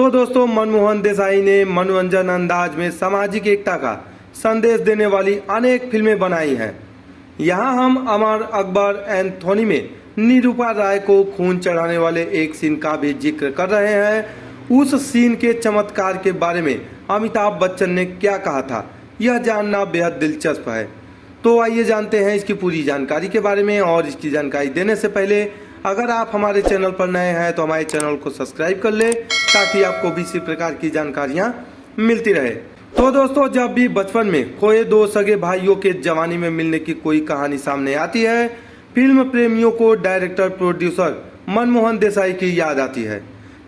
तो दोस्तों, मनमोहन देसाई ने मनोरंजन अंदाज में सामाजिक एकता का संदेश देने वाली अनेक फिल्में बनाई हैं। यहाँ हम अमर अकबर एंथोनी में निरूपा राय को खून चढ़ाने वाले एक सीन का भी जिक्र कर रहे हैं। उस सीन के चमत्कार के बारे में अमिताभ बच्चन ने क्या कहा था, यह जानना बेहद दिलचस्प है। तो आइए जानते हैं इसकी पूरी जानकारी के बारे में। और इसकी जानकारी देने से पहले अगर आप हमारे चैनल पर नए हैं तो हमारे चैनल को सब्सक्राइब कर ले, ताकि आपको भी इसी प्रकार की जानकारियां मिलती रहे। तो दोस्तों, जब भी बचपन में खोए दो सगे भाइयों के जवानी में मिलने की कोई कहानी सामने आती है, फिल्म प्रेमियों को डायरेक्टर प्रोड्यूसर मनमोहन देसाई की याद आती है।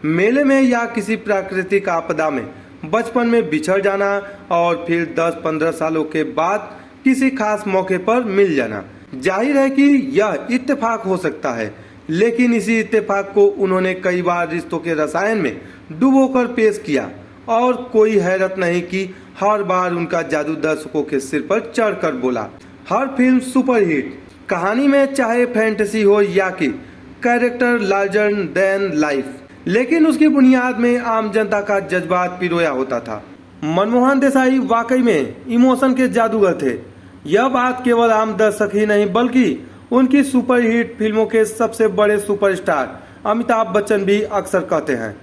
मेले में या किसी प्राकृतिक आपदा में बचपन में बिछड़ जाना और फिर 10-15 सालों के बाद किसी खास मौके पर मिल जाना। जाहिर है कि यह इत्तेफाक हो सकता है, लेकिन इसी इत्तेफाक को उन्होंने कई बार रिश्तों के रसायन में डुबोकर पेश किया और कोई हैरत नहीं कि हर बार उनका जादू दर्शकों के सिर पर चढ़कर बोला। हर फिल्म सुपरहिट। कहानी में चाहे फैंटेसी हो या कि कैरेक्टर लार्जर देन लाइफ, लेकिन उसकी बुनियाद में आम जनता का जज्बात पिरोया होता था। मनमोहन देसाई वाकई में इमोशन के जादूगर थे। यह बात केवल आम दर्शक ही नहीं बल्कि उनकी सुपरहिट फिल्मों के सबसे बड़े सुपरस्टार अमिताभ बच्चन भी अक्सर कहते हैं।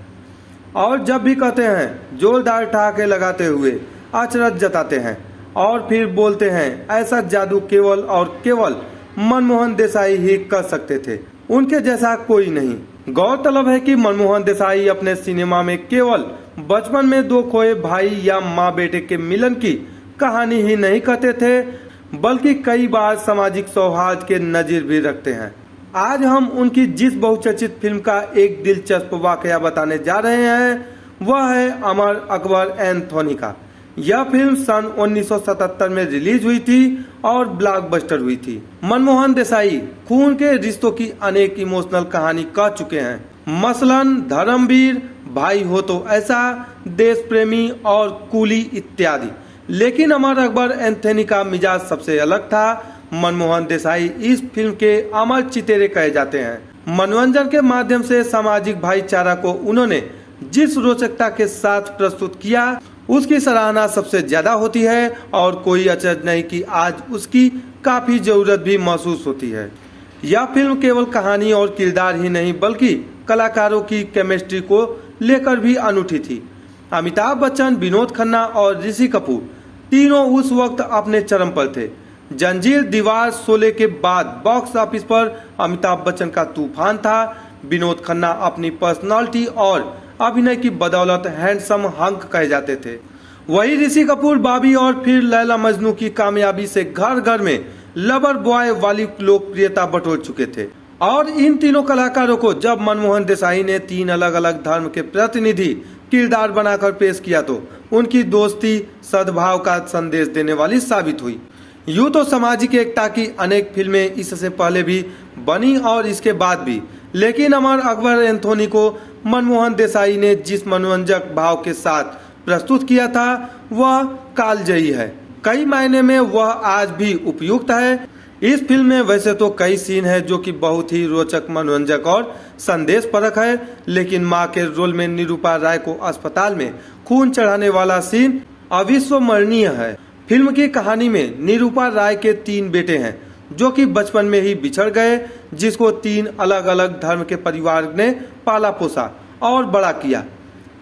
और जब भी कहते हैं, जोरदार ठहाके लगाते हुए अचरज जताते हैं और फिर बोलते हैं, ऐसा जादू केवल और केवल मनमोहन देसाई ही कर सकते थे, उनके जैसा कोई नहीं। गौरतलब है कि मनमोहन देसाई अपने सिनेमा में केवल बचपन में दो खोए भाई या माँ बेटे के मिलन की कहानी ही नहीं कहते थे, बल्कि कई बार सामाजिक सौहार्द के नजीर भी रखते हैं। आज हम उनकी जिस बहुचर्चित फिल्म का एक दिलचस्प वाकया बताने जा रहे हैं, वह है अमर अकबर एंथोनी का। यह फिल्म सन 1977 में रिलीज हुई थी और ब्लॉकबस्टर हुई थी। मनमोहन देसाई खून के रिश्तों की अनेक इमोशनल कहानी कह चुके हैं, मसलन धर्मवीर, भाई हो तो ऐसा, देश प्रेमी और कूली इत्यादि। लेकिन अमर अकबर एंथोनी का मिजाज सबसे अलग था। मनमोहन देसाई इस फिल्म के अमर चितेरे कहे जाते हैं। मनोरंजन के माध्यम से सामाजिक भाईचारा को उन्होंने जिस रोचकता के साथ प्रस्तुत किया, उसकी सराहना सबसे ज्यादा होती है और कोई अचरज नहीं कि आज उसकी काफी जरूरत भी महसूस होती है। यह फिल्म केवल कहानी और किरदार ही नहीं बल्कि कलाकारों की केमिस्ट्री को लेकर भी अनूठी थी। अमिताभ बच्चन, विनोद खन्ना और ऋषि कपूर तीनों उस वक्त अपने चरम पर थे। जंजीर, दीवार, शोले के बाद बॉक्स ऑफिस पर अमिताभ बच्चन का तूफान था। विनोद खन्ना अपनी पर्सनालिटी और अभिनय की बदौलत हैंडसम हंक कहे जाते थे। वही ऋषि कपूर बॉबी और फिर लैला मजनू की कामयाबी से घर घर में लवर बॉय वाली लोकप्रियता बटोर चुके थे। और इन तीनों कलाकारों को जब मनमोहन देसाई ने 3 अलग अलग धर्म के प्रतिनिधि किरदार बनाकर पेश किया तो उनकी दोस्ती सद्भाव का संदेश देने वाली साबित हुई। यूं तो सामाजिक एकता की अनेक फिल्में इससे पहले भी बनी और इसके बाद भी, लेकिन अमर अकबर एंथोनी को मनमोहन देसाई ने जिस मनोरंजक भाव के साथ प्रस्तुत किया था, वह कालजयी है। कई मायने में वह आज भी उपयुक्त है। इस फिल्म में वैसे तो कई सीन है जो कि बहुत ही रोचक, मनोरंजक और संदेश परक है, लेकिन मां के रोल में निरूपा राय को अस्पताल में खून चढ़ाने वाला सीन अविस्मरणीय है। फिल्म की कहानी में निरूपा राय के 3 बेटे हैं जो कि बचपन में ही बिछड़ गए, जिसको 3 अलग अलग धर्म के परिवार ने पाला पोसा और बड़ा किया।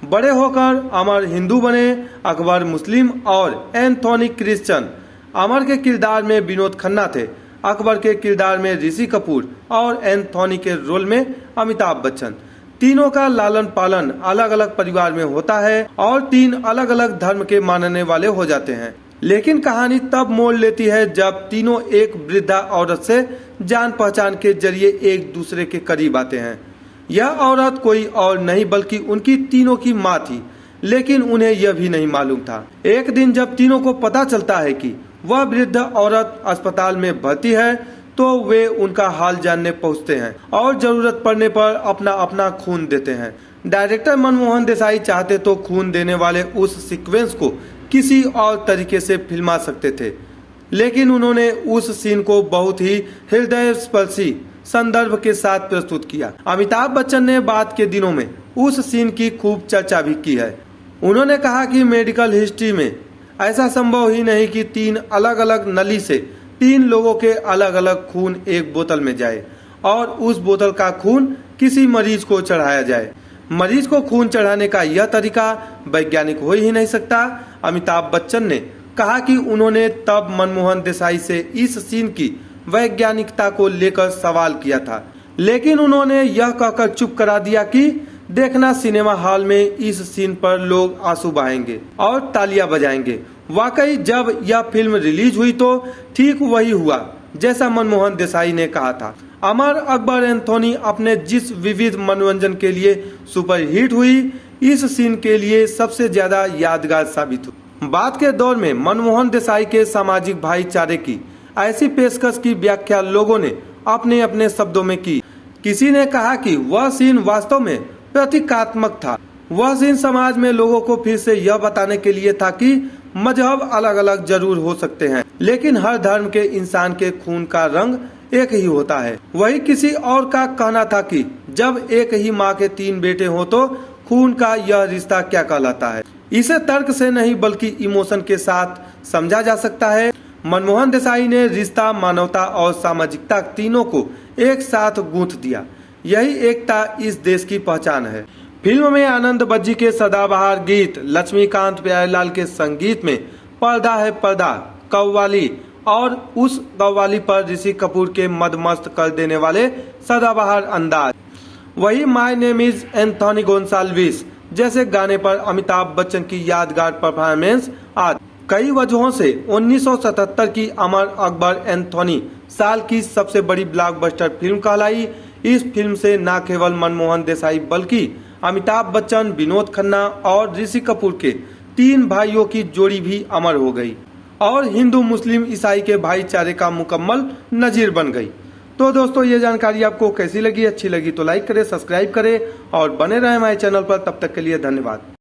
बड़े होकर अमर हिंदू बने, अकबर मुस्लिम और एंथोनी क्रिश्चियन। अमर के किरदार में विनोद खन्ना थे, अकबर के किरदार में ऋषि कपूर और एंथोनी के रोल में अमिताभ बच्चन। तीनों का लालन पालन अलग अलग परिवार में होता है और 3 अलग अलग धर्म के मानने वाले हो जाते हैं। लेकिन कहानी तब मोड़ लेती है जब तीनों एक वृद्धा औरत से जान पहचान के जरिए एक दूसरे के करीब आते हैं। यह औरत कोई और नहीं बल्कि उनकी तीनों की माँ थी, लेकिन उन्हें यह भी नहीं मालूम था। एक दिन जब तीनों को पता चलता है कि वह वृद्ध औरत अस्पताल में भर्ती है, तो वे उनका हाल जानने पहुंचते हैं और जरूरत पड़ने पर अपना अपना खून देते हैं। डायरेक्टर मनमोहन देसाई चाहते तो खून देने वाले उस सीक्वेंस को किसी और तरीके से फिल्मा सकते थे, लेकिन उन्होंने उस सीन को बहुत ही हृदयस्पर्शी संदर्भ के साथ प्रस्तुत किया। अमिताभ बच्चन ने बात के दिनों में उस सीन की खूब चर्चा भी की है। उन्होंने कहा कि मेडिकल हिस्ट्री में ऐसा संभव ही नहीं कि 3 अलग अलग नली से 3 लोगों के अलग अलग खून एक बोतल में जाए और उस बोतल का खून किसी मरीज को चढ़ाया जाए। मरीज को खून चढ़ाने का यह तरीका वैज्ञानिक हो ही नहीं सकता। अमिताभ बच्चन ने कहा कि उन्होंने तब मनमोहन देसाई से इस सीन की वैज्ञानिकता को लेकर सवाल किया था, लेकिन उन्होंने यह कहकर चुप करा दिया कि देखना, सिनेमा हॉल में इस सीन पर लोग आंसू बहाएंगे और तालियां बजाएंगे। वाकई जब यह फिल्म रिलीज हुई तो ठीक वही हुआ जैसा मनमोहन देसाई ने कहा था। अमर अकबर एंथोनी अपने जिस विविध मनोरंजन के लिए सुपरहिट हुई, इस सीन के लिए सबसे ज्यादा यादगार साबित हुई। बात के दौर में मनमोहन देसाई के सामाजिक भाईचारे की ऐसी पेशकश की व्याख्या लोगों ने अपने अपने शब्दों में की। किसी ने कहा कि वह सीन वास्तव में प्रतीकात्मक था। वह सीन समाज में लोगों को फिर से यह बताने के लिए था कि मजहब अलग अलग जरूर हो सकते हैं, लेकिन हर धर्म के इंसान के खून का रंग एक ही होता है। वही किसी और का कहना था कि जब एक ही माँ के 3 बेटे हो तो खून का यह रिश्ता क्या कहलाता है। इसे तर्क से नहीं बल्कि इमोशन के साथ समझा जा सकता है। मनमोहन देसाई ने रिश्ता, मानवता और सामाजिकता तीनों को एक साथ गूंथ दिया। यही एकता इस देश की पहचान है। फिल्म में आनंद बज्जी के सदाबहार गीत, लक्ष्मीकांत प्यारेलाल के संगीत में पर्दा है पर्दा, कव्वाली और उस कव्वाली पर ऋषि कपूर के मदमस्त कर देने वाले सदाबहार अंदाज, वही my name is Anthony Gonsalves जैसे गाने पर अमिताभ बच्चन की यादगार परफॉर्मेंस आदि कई वजहों से 1977 की अमर अकबर एंथोनी साल की सबसे बड़ी ब्लॉकबस्टर फिल्म कहलाई। इस फिल्म से न केवल मनमोहन देसाई बल्कि अमिताभ बच्चन, विनोद खन्ना और ऋषि कपूर के 3 भाइयों की जोड़ी भी अमर हो गई और हिंदू, मुस्लिम, ईसाई के भाईचारे का मुकम्मल नजीर बन गई। तो दोस्तों, ये जानकारी आपको कैसी लगी? अच्छी लगी तो लाइक करें, सब्सक्राइब करें और बने रहें हमारे चैनल पर। तब तक के लिए धन्यवाद।